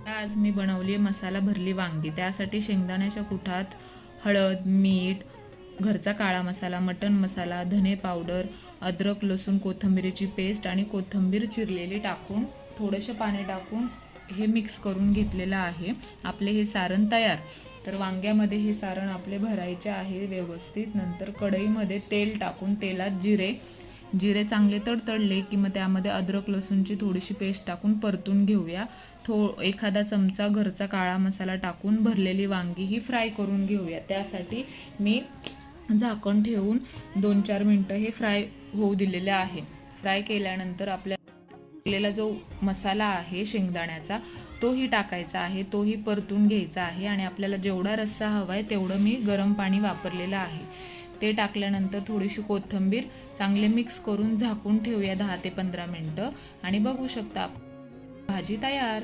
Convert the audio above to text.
आज मी बनवली मसाला भरली वांगी। त्यासाठी शेंगदाण्याच्या कुटात हळद, मीठ, घरचा काळा मसाला, मटन मसाला, धने पावडर, अद्रक, लसूण, कोथिंबीरची पेस्ट आणि कोथिंबीर चिरलेली टाकून थोडेसे पाणी टाकून हे मिक्स करून घेतलेलं आहे। आपले हे सारण तयार। तर वांग्यामध्ये हे सारण आपले भरायचे आहे व्यवस्थित। नंतर कढईमध्ये तेल टाकून तेलात जिरे चांगले तडतडले की मग त्यामध्ये अद्रक लसूणची थोडीशी पेस्ट टाकून परतून घेऊया। एखादा चमचा घरचा काळा मसाला टाकून भरलेली वांगी ही फ्राय करून घेऊया। त्यासाठी मी झाकण ठेवून 2-4 मिनिटं हे फ्राय होऊ दिलेले आहे। फ्राय केल्यानंतर आपल्याला जो मसाला आहे शेंगदाण्याचा तोही टाकायचा आहे, तोही परतून घ्यायचा आहे आणि आपल्याला जेवढा रस्सा हवा आहे तेवढं मी गरम पाणी वापरलेलं आहे। ते टाकल्यानंतर थोडीशी कोथिंबीर चांगले मिक्स करून झाकून ठेवूया 10 ते 15 मिनिटं आणि बघू शकता भाजी तयार।